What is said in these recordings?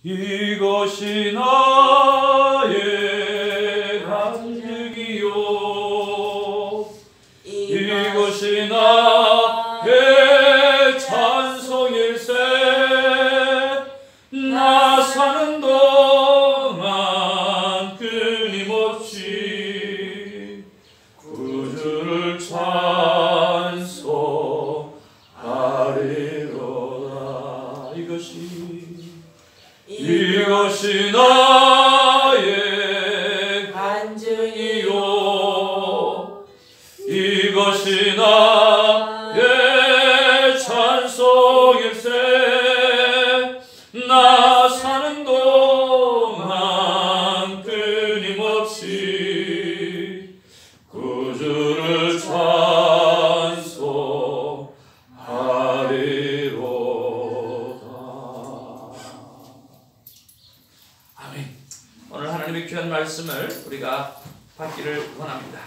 이것이 나의 간증이요 이것이 나의 찬송일세 나 사는 동안 끊임없이 구주를 찬송하리로다 이것이 나의 간증이요 이것이 나의 찬송일세 나 사는 동안 끊임없이 구주를 오늘 하나님의 귀한 말씀을 우리가 받기를 원합니다.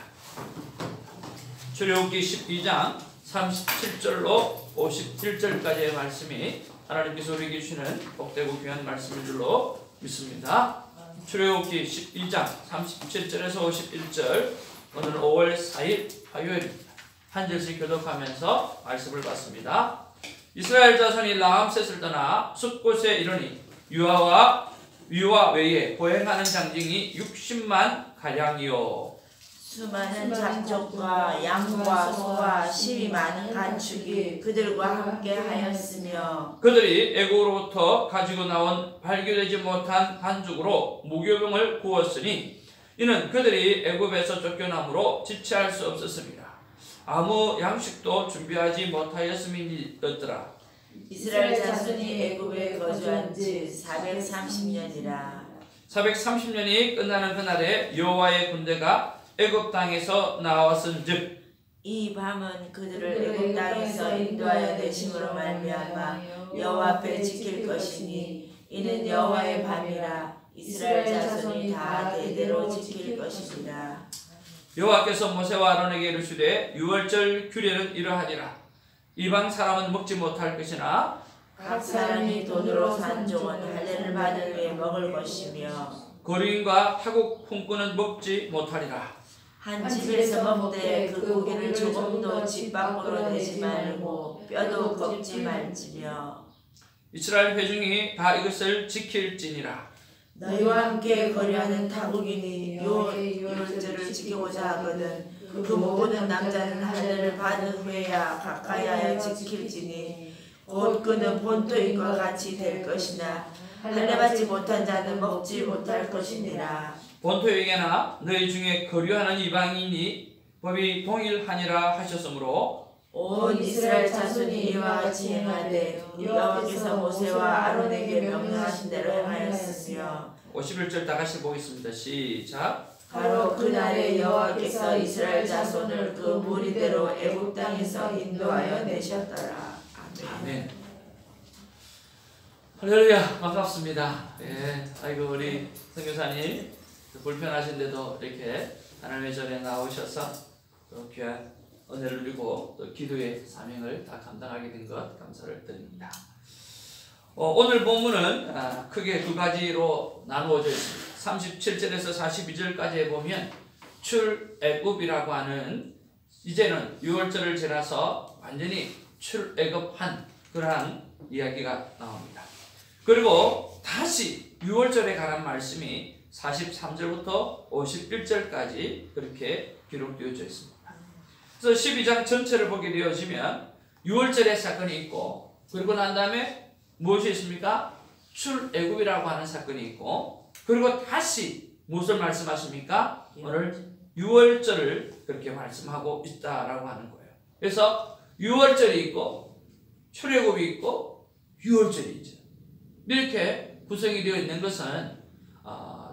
출애굽기 12장 37절로 51절까지의 말씀이 하나님께서 우리에게 주시는 복되고 귀한 말씀인 줄로 믿습니다. 출애굽기 12장 37절에서 51절 오늘 5월 4일 화요일입니다. 한 절씩 교독하면서 말씀을 받습니다. 이스라엘 자손이 라암셋을 떠나 숲곳에 이르니 유아 외에 보행하는 장정이 60만 가량이요 수많은 잡족과 양과 소와 실이 많은 가축이 그들과 함께 하였으며 그들이 애굽으로부터 가지고 나온 발교되지 못한 반죽으로 무교병을 구웠으니 이는 그들이 애굽에서 쫓겨남으로 지체할 수 없었습니다. 아무 양식도 준비하지 못하였음이었더라. 이스라엘 자손이 애굽에 거주한 지 430년이라. 430년이 끝나는 그날에 여호와의 군대가 애굽 땅에서 나왔은즉 이 밤은 그들을 애굽 땅에서 인도하여 내심으로 말미암아 여호와 앞에 지킬 것이니 이는 여호와의 밤이라. 이스라엘 자손이 다 대대로 지킬 것이니라. 여호와께서 모세와 아론에게 이르시되 유월절 규례는 이러하니라. 이방 사람은 먹지 못할 것이나 각 사람이 돈으로 산 종은 할례를 받은 후에 먹을 것이며 거류인과 타국 품꾼은 먹지 못하리라. 한 집에서 먹되 그 고기를 조금도 집 밖으로 내지 말고 뼈도 꺾지 말지며 이스라엘 회중이 다 이것을 지킬지니라. 너희와 함께 거류하는 타국인이 유월절을 지키고자 하거든 그 모든 남자는 할례를 받은 후에야 가까이 하여 지킬지니 곧 그는 본토인과 같이 될 것이나 할례 받지 못한 자는 먹지 못할 것이니라. 본토에게나 너희 중에 거류하는 이방인이 법이 동일하니라 하셨으므로 온 이스라엘 자손이 이와 같이 행하되 여호와께서 모세와 아론에게 명령하신 대로 행하였으며 51절 다 같이 보겠습니다. 시작. 바로 그날에 여호와께서 이스라엘 자손을 그 무리대로 애굽 땅에서 인도하여 내셨더라. 아멘. 할렐루야, 반갑습니다. 예, 아이고 우리 선교사님 불편하신데도 이렇게 하나님의 전에 나오셔서 또 귀한 은혜를 누리고 또 기도의 사명을 다 감당하게 된 것 감사를 드립니다. 오늘 본문은 크게 두 가지로 나누어져 있습니다. 37절에서 42절까지에 보면 출애굽이라고 하는 이제는 유월절을 지나서 완전히 출애굽한 그러한 이야기가 나옵니다. 그리고 다시 유월절에 관한 말씀이 43절부터 51절까지 그렇게 기록되어져 있습니다. 그래서 12장 전체를 보게 되어지면 유월절의 사건이 있고 그리고 난 다음에 무엇이 있습니까? 출애굽이라고 하는 사건이 있고 그리고 다시 무엇을 말씀하십니까? 오늘 유월절을 그렇게 말씀하고 있다라고 하는 거예요. 그래서 유월절이 있고 출애굽이 있고 유월절이 있죠. 이렇게 구성이 되어 있는 것은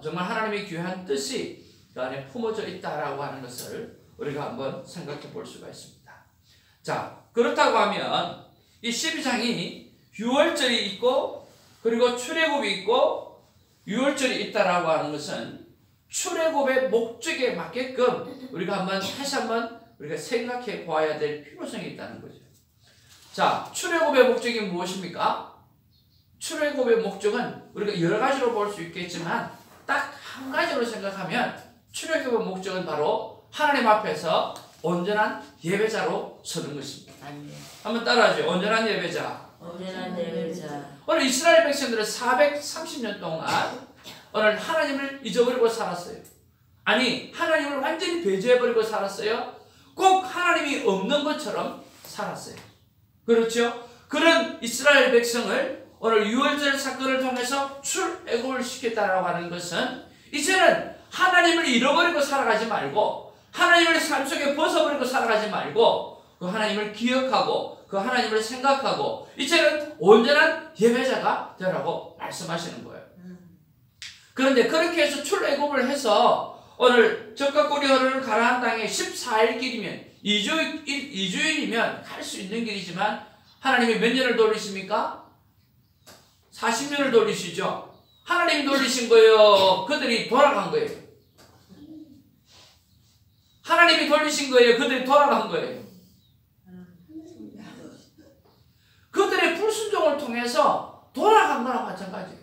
정말 하나님의 귀한 뜻이 그 안에 품어져 있다라고 하는 것을 우리가 한번 생각해 볼 수가 있습니다. 자, 그렇다고 하면 이 12장이 유월절이 있고 그리고 출애굽이 있고 유월절이 있다라고 하는 것은 출애굽의 목적에 맞게끔 우리가 다시 한번 우리가 생각해 보아야 될 필요성이 있다는 거죠. 자, 출애굽의 목적이 무엇입니까? 출애굽의 목적은 우리가 여러 가지로 볼 수 있겠지만 딱 한 가지로 생각하면 출애굽의 목적은 바로 하나님 앞에서 온전한 예배자로 서는 것입니다. 한번 따라하죠. 온전한 예배자. 온전한 예배자. 오늘 이스라엘 백성들은 430년 동안 오늘 하나님을 잊어버리고 살았어요. 아니, 하나님을 완전히 배제해버리고 살았어요. 꼭 하나님이 없는 것처럼 살았어요. 그렇죠? 그런 이스라엘 백성을 오늘 유월절 사건을 통해서 출애굽을 시켰다라고 하는 것은 이제는 하나님을 잃어버리고 살아가지 말고 하나님을 삶 속에 벗어버리고 살아가지 말고 그 하나님을 기억하고 그 하나님을 생각하고 이제는 온전한 예배자가 되라고 말씀하시는 거예요. 그런데 그렇게 해서 출애굽을 해서 오늘 적과 꿀이 흐르는 가나안 땅에 14일 길이면 2주일이면 갈 수 있는 길이지만 하나님이 몇 년을 돌리십니까? 40년을 돌리시죠. 하나님이 돌리신 거예요? 그들이 돌아간 거예요? 하나님이 돌리신 거예요? 그들이 돌아간 거예요? 그들의 불순종을 통해서 돌아간 거나 마찬가지예요.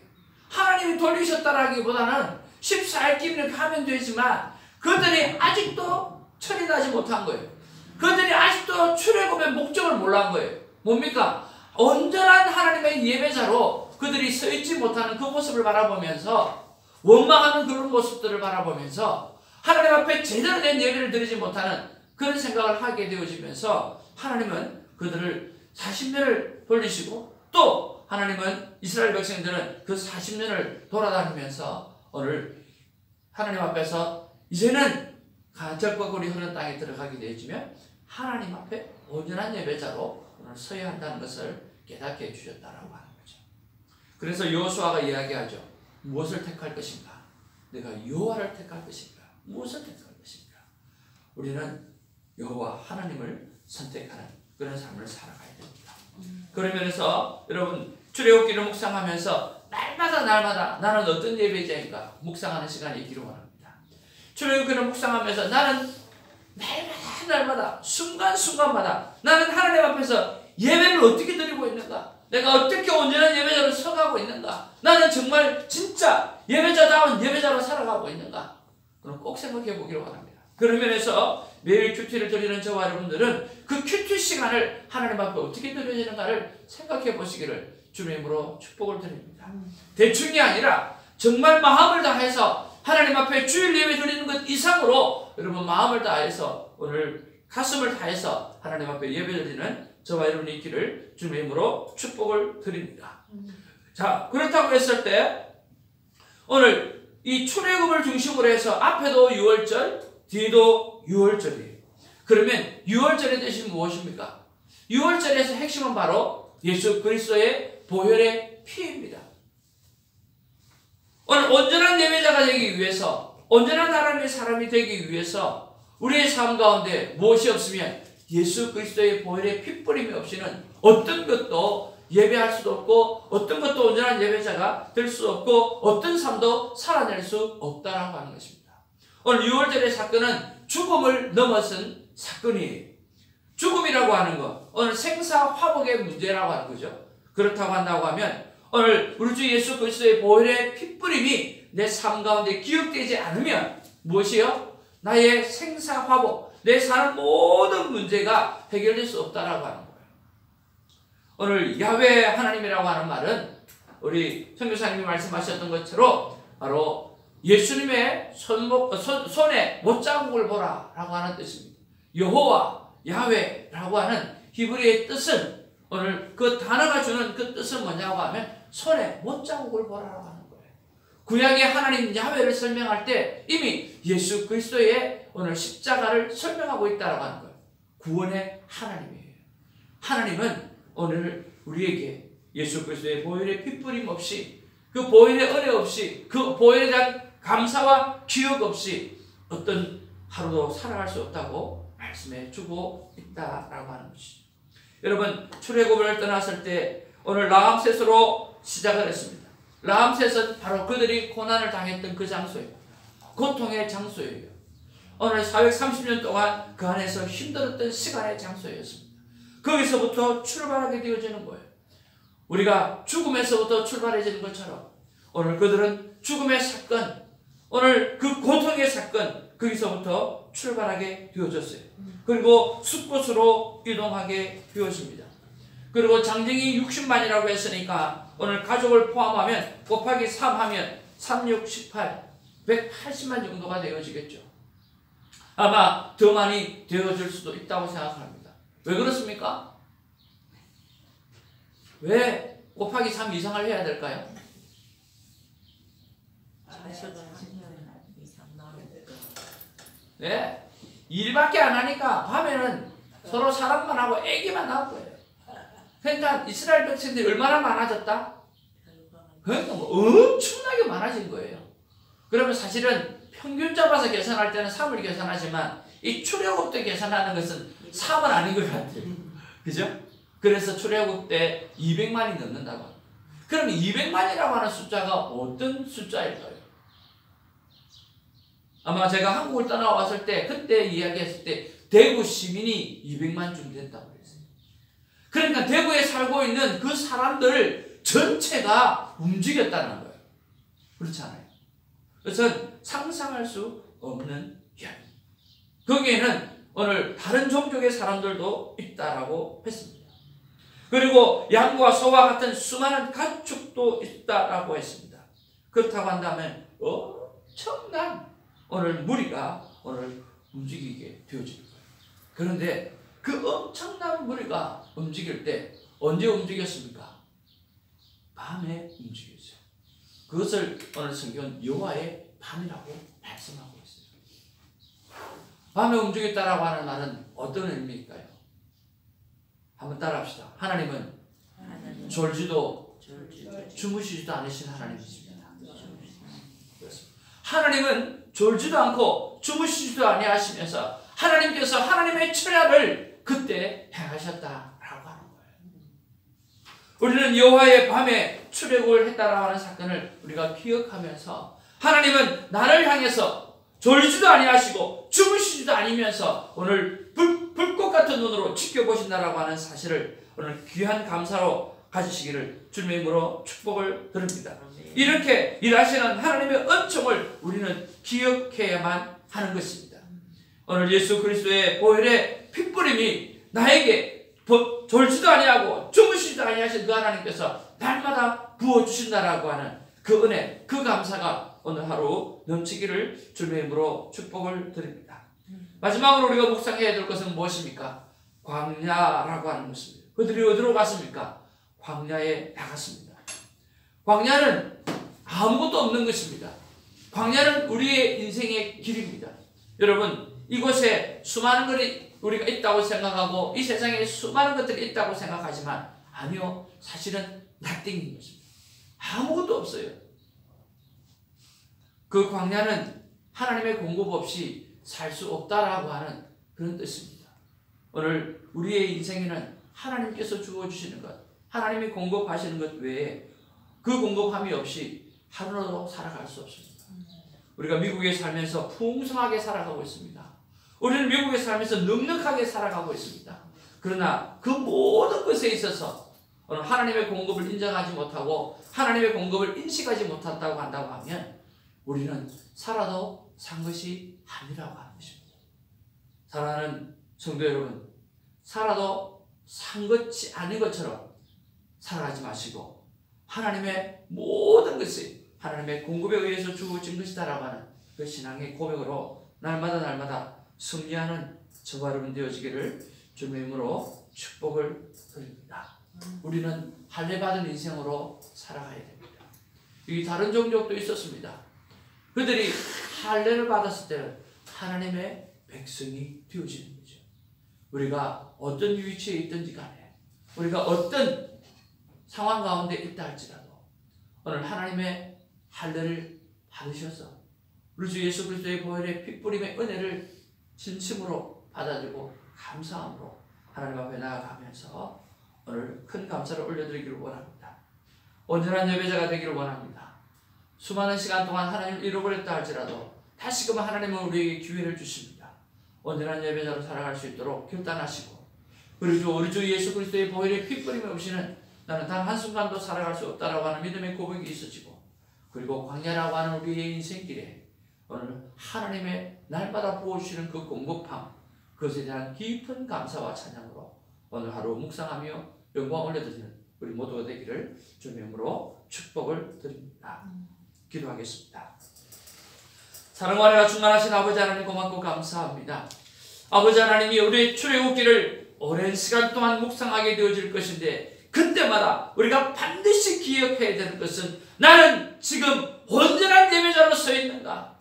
하나님이 돌리셨다라기보다는 14일 길이는 가면 되지만 그들이 아직도 철이 나지 못한 거예요. 그들이 아직도 출애굽의 목적을 몰란 거예요. 뭡니까? 온전한 하나님의 예배자로 그들이 서 있지 못하는 그 모습을 바라보면서 원망하는 그런 모습들을 바라보면서 하나님 앞에 제대로 된 예배를 드리지 못하는 그런 생각을 하게 되어지면서 하나님은 그들을 40년을 돌리시고 또 하나님은 이스라엘 백성들은 그 40년을 돌아다니면서 오늘 하나님 앞에서 이제는 적과 꿀이 흐르는 땅에 들어가게 되어지면 하나님 앞에 온전한 예배자로 오늘 서야 한다는 것을 깨닫게 해주셨다라고 하는 거죠. 그래서 여호수아가 이야기하죠. 무엇을 택할 것인가? 내가 여호와를 택할 것인가? 무엇을 택할 것인가? 우리는 여호와 하나님을 선택하는 그런 삶을 살아가야 됩니다. 그런 면에서 여러분 출애굽기를 묵상하면서 날마다 나는 어떤 예배자인가 묵상하는 시간이 있기를 원합니다. 출애굽기를 묵상하면서 나는 날마다 순간순간마다 나는 하나님 앞에서 예배를 어떻게 드리고 있는가? 내가 어떻게 온전한 예배자로 서가고 있는가? 나는 정말 진짜 예배자다운 예배자로 살아가고 있는가? 그럼 꼭 생각해 보기를 원합니다. 그런 면에서 매일 큐티를 드리는 저와 여러분들은 그 큐티 시간을 하나님 앞에 어떻게 드려야 되는가를 생각해 보시기를 주님으로 축복을 드립니다. 대충이 아니라 정말 마음을 다해서 하나님 앞에 주일 예배 드리는 것 이상으로 여러분 마음을 다해서 오늘 가슴을 다해서 하나님 앞에 예배 드리는 저와 여러분이 있기를 주님의 이름으로 축복을 드립니다. 자, 그렇다고 했을 때 오늘 이 출애굽을 중심으로 해서 앞에도 6월절, 뒤에도 6월절이에요. 그러면 6월절의 뜻이 무엇입니까? 6월절에서 핵심은 바로 예수 그리스도의 보혈의 피입니다. 오늘 온전한 예배자가 되기 위해서, 온전한 하나님의 사람이 되기 위해서 우리의 삶 가운데 무엇이 없으면 예수 그리스도의 보혈의 핏뿌림이 없이는 어떤 것도 예배할 수도 없고 어떤 것도 온전한 예배자가 될 수 없고 어떤 삶도 살아낼 수 없다라고 하는 것입니다. 오늘 6월절의 사건은 죽음을 넘어선 사건이에요. 죽음이라고 하는 것, 오늘 생사화복의 문제라고 하는 거죠. 그렇다고 한다고 하면 오늘 우리 주 예수 그리스도의 보혈의 핏뿌림이 내 삶 가운데 기억되지 않으면 무엇이요? 나의 생사화복, 내 사는 모든 문제가 해결될 수 없다라고 하는 거예요. 오늘 야훼 하나님이라고 하는 말은 우리 선교사님이 말씀하셨던 것처럼 바로 예수님의 손에 못자국을 보라 라고 하는 뜻입니다. 여호와, 야훼라고 하는 히브리의 뜻은 오늘 그 단어가 주는 그 뜻은 뭐냐고 하면 손에 못자국을 보라라고 하는 거예요. 구약의 하나님 야훼를 설명할 때 이미 예수 그리스도의 오늘 십자가를 설명하고 있다라고 하는 거예요. 구원의 하나님이에요. 하나님은 오늘 우리에게 예수 그리스도의 보혈의 핏뿌림 없이 그 보혈의 은혜 없이 그 보혈에 대한 감사와 기억 없이 어떤 하루도 살아갈 수 없다고 말씀해 주고 있다라고 하는 것이죠. 여러분 출애굽을 떠났을 때 오늘 라암셋으로 시작을 했습니다. 라암셋은 바로 그들이 고난을 당했던 그 장소예요. 고통의 장소예요. 오늘 430년 동안 그 안에서 힘들었던 시간의 장소였습니다. 거기서부터 출발하게 되어지는 거예요. 우리가 죽음에서부터 출발해지는 것처럼 오늘 그들은 죽음의 사건, 오늘 그 고통의 사건, 거기서부터 출발하게 되어졌어요. 그리고 숲곳으로 이동하게 되어집니다. 그리고 장정이 60만이라고 했으니까 오늘 가족을 포함하면 곱하기 3 하면 3, 6, 18, 180만 정도가 되어지겠죠. 아마 더 많이 되어질 수도 있다고 생각합니다. 왜 그렇습니까? 왜 곱하기 3 이상을 해야 될까요? 네, 일밖에 안 하니까 밤에는 서로 사랑만 하고 애기만 나올 거예요. 그러니까 이스라엘 백성들이 얼마나 많아졌다? 그러니까 뭐 엄청나게 많아진 거예요. 그러면 사실은 평균 잡아서 계산할 때는 3을 계산하지만 이 출애굽 때 계산하는 것은 3은 아닌 것 같아요. 그죠? 그래서 출애굽 때 200만이 넘는다고 합니다. 그럼 200만이라고 하는 숫자가 어떤 숫자일까요? 아마 제가 한국을 떠나왔을 때 그때 이야기했을 때 대구 시민이 200만쯤 됐다고 그랬어요. 그러니까 대구에 살고 있는 그 사람들 전체가 움직였다는 거예요. 그렇지 않아요? 그래서 상상할 수 없는 이야기. 거기에는 오늘 다른 종족의 사람들도 있다라고 했습니다. 그리고 양과 소와 같은 수많은 가축도 있다라고 했습니다. 그렇다고 한다면 엄청난 오늘 무리가 오늘 움직이게 되어집니다. 그런데 그 엄청난 무리가 움직일 때 언제 움직였습니까? 밤에 움직였어요. 그것을 오늘 성경은 여호와의 밤이라고 말씀하고 있어요. 밤에 움직였다라고 하는 말은 어떤 의미일까요? 한번 따라합시다. 하나님은 졸지도 주무시지도 않으신 하나님이십니다. 하나님은 졸지도 않고 주무시지도 아니하시면서 하나님께서 하나님의 철학을 그때 행하셨다라고 하는 거예요. 우리는 여호와의 밤에 출애굽을 했다라고 하는 사건을 우리가 기억하면서 하나님은 나를 향해서 졸지도 아니하시고 주무시지도 아니면서 오늘 불꽃 같은 눈으로 지켜보신다라고 하는 사실을 오늘 귀한 감사로 가지시기를 주님의 이름으로 축복을 드립니다. 이렇게 일하시는 하나님의 은총을 우리는 기억해야만 하는 것입니다. 오늘 예수 그리스도의 보혈의 핏부림이 나에게 졸지도 아니하고 주무시지도 아니하신 그 하나님께서 날마다 부어주신다라고 하는 그 은혜, 그 감사가 오늘 하루 넘치기를 주님의 이름으로 축복을 드립니다. 마지막으로 우리가 묵상해야 될 것은 무엇입니까? 광야라고 하는 것입니다. 그들이 어디로 갔습니까? 광야에 나갔습니다. 광야는 아무것도 없는 것입니다. 광야는 우리의 인생의 길입니다. 여러분, 이곳에 수많은 것이 우리가 있다고 생각하고 이 세상에 수많은 것들이 있다고 생각하지만 아니요, 사실은 nothing인 것입니다. 아무것도 없어요. 그 광야는 하나님의 공급 없이 살 수 없다라고 하는 그런 뜻입니다. 오늘 우리의 인생에는 하나님께서 주어주시는 것, 하나님이 공급하시는 것 외에 그 공급함이 없이 하루라도 살아갈 수 없습니다. 우리가 미국에 살면서 풍성하게 살아가고 있습니다. 우리는 미국에 살면서 넉넉하게 살아가고 있습니다. 그러나 그 모든 것에 있어서 오늘 하나님의 공급을 인정하지 못하고 하나님의 공급을 인식하지 못한다고 한다고 하면 우리는 살아도 산 것이 아니라고 하는 것입니다. 사랑하는 성도 여러분, 살아도 산 것이 아닌 것처럼 살아가지 마시고 하나님의 모든 것이 하나님의 공급에 의해서 주어진 것이다라고 하는 그 신앙의 고백으로 날마다 승리하는 저와 여러분 되어지기를 주님의 이름으로 축복을 드립니다. 우리는 할례받은 인생으로 살아가야 됩니다. 여기 다른 종족도 있었습니다. 그들이 할례를 받았을 때 하나님의 백성이 되어지는 거죠. 우리가 어떤 위치에 있든지 간에 우리가 어떤 상황 가운데 있다 할지라도 오늘 하나님의 할례를 받으셔서 우리 주 예수 그리스도의 보혈의 핏부림의 은혜를 진심으로 받아들이고 감사함으로 하나님 앞에 나아가면서 오늘 큰 감사를 올려드리기를 원합니다. 온전한 예배자가 되기를 원합니다. 수많은 시간 동안 하나님을 잃어버렸다 할지라도 다시금 하나님은 우리에게 기회를 주십니다. 온전한 예배자로 살아갈 수 있도록 결단하시고 우리 주 예수 그리스도의 보혈의 핏부림에 오시는 나는 단 한순간도 살아갈 수 없다라고 하는 믿음의 고백이 있어지고, 그리고 광야라고 하는 우리의 인생길에 오늘 하나님의 날마다 부어주시는 그 공급함, 그것에 대한 깊은 감사와 찬양으로 오늘 하루 묵상하며 영광 올려드리는 우리 모두가 되기를 주님의 이름으로 축복을 드립니다. 기도하겠습니다. 사랑과 은혜가 충만하신 아버지 하나님 고맙고 감사합니다. 아버지 하나님이 우리의 출애굽기를 오랜 시간 동안 묵상하게 되어질 것인데, 그때마다 우리가 반드시 기억해야 되는 것은, 나는 지금 온전한 예배자로 서 있는가?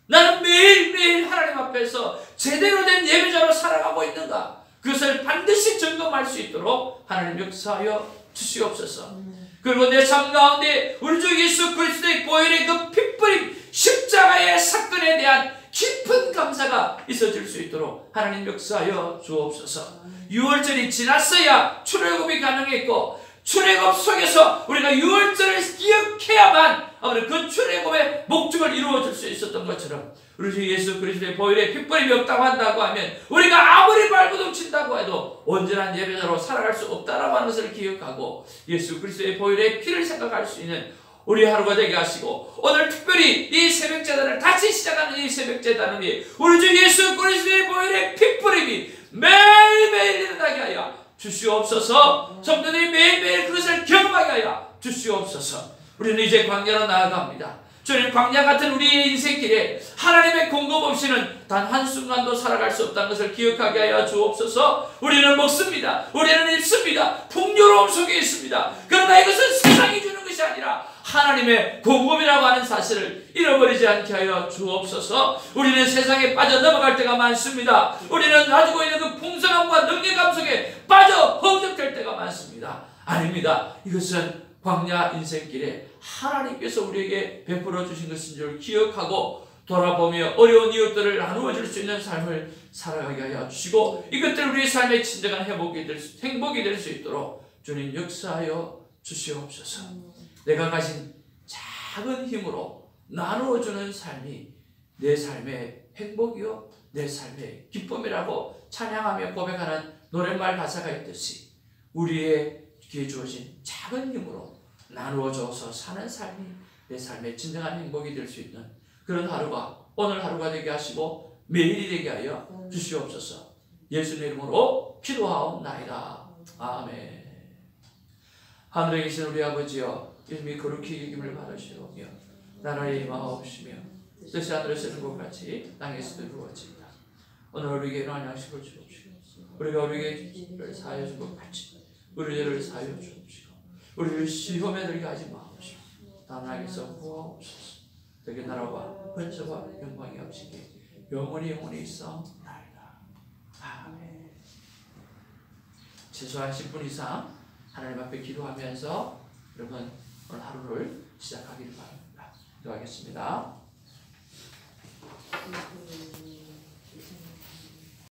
나는 매일매일 하나님 앞에서 제대로 된 예배자로 살아가고 있는가? 그것을 반드시 점검할 수 있도록 하나님 역사하여 주시옵소서. 그리고 내 삶 가운데 우리 주 예수 그리스도의 보혈의 그 핏뿌림 십자가의 사건에 대한 깊은 감사가 있어질 수 있도록 하나님 역사하여 주옵소서. 6월절이 지났어야 출애굽이 가능했고, 출애굽 속에서 우리가 6월절을 기억해야만 그 출애굽의 목적을 이루어질 수 있었던 것처럼, 우리 주 예수 그리스도의 보혈의 핏뿌림이 없다고 한다고 하면 우리가 아무리 발버둥 친다고 해도 온전한 예배자로 살아갈 수 없다라고 하는 것을 기억하고, 예수 그리스도의 보혈의 피를 생각할 수 있는 우리 하루가 되게 하시고, 오늘 특별히 이 새벽제단을 다시 시작하는 이 새벽제단은 우리 주 예수 그리스도의 보혈의 핏뿌림이 매일매일 일어나게 하여 주시옵소서. 성도들이 매일매일 그것을 경험하게 하여 주시옵소서. 우리는 이제 광야로 나아갑니다. 주님, 광야 같은 우리의 인생길에 하나님의 공급 없이는 단 한순간도 살아갈 수 없다는 것을 기억하게 하여 주옵소서. 우리는 먹습니다. 우리는 입습니다. 풍요로움 속에 있습니다. 그러나 이것은 세상이 주는 것이 아니라 하나님의 공급이라고 하는 사실을 잃어버리지 않게 하여 주옵소서. 우리는 세상에 빠져 넘어갈 때가 많습니다. 우리는 가지고 있는 그 풍성함과 능력감 속에 빠져 허우적될 때가 많습니다. 아닙니다. 이것은 광야 인생길에 하나님께서 우리에게 베풀어 주신 것인 줄 기억하고, 돌아보며 어려운 이웃들을 나누어 줄 수 있는 삶을 살아가게 하여 주시고, 이것들 우리의 삶의 진정한 행복이 될 수 있도록 주님 역사하여 주시옵소서. 내가 가진 작은 힘으로 나누어 주는 삶이 내 삶의 행복이요 내 삶의 기쁨이라고 찬양하며 고백하는 노랫말 가사가 있듯이, 우리의 귀에 주어진 작은 힘으로 나누어져서 사는 삶이 내 삶의 진정한 행복이 될 수 있는 그런 하루가 오늘 하루가 되게 하시고 매일이 되게 하여 주시옵소서. 예수님의 이름으로 기도하옵나이다. 아멘. 하늘에 계신 우리 아버지여, 이름이 거룩히 여김을 받으시오며 나라의 임하옵시며 뜻이 하늘에서 이룬 것 같이 땅에서도 이루어지이다. 오늘 우리에게 일어난 양식을 주옵시고, 우리가 우리에게 죄를 사하여 준 것 같이 우리 죄를 사하여 주옵시고, 우리를 시험에 들게 하지 마옵시고 다나에게서 구하옵소서. 되게 나라와 권세와 영광이 없으니 영원히 있사옵나이다. 아멘. 최소한 10분 이상 하나님 앞에 기도하면서 여러분 오늘 하루를 시작하기를 바랍니다. 기도하겠습니다.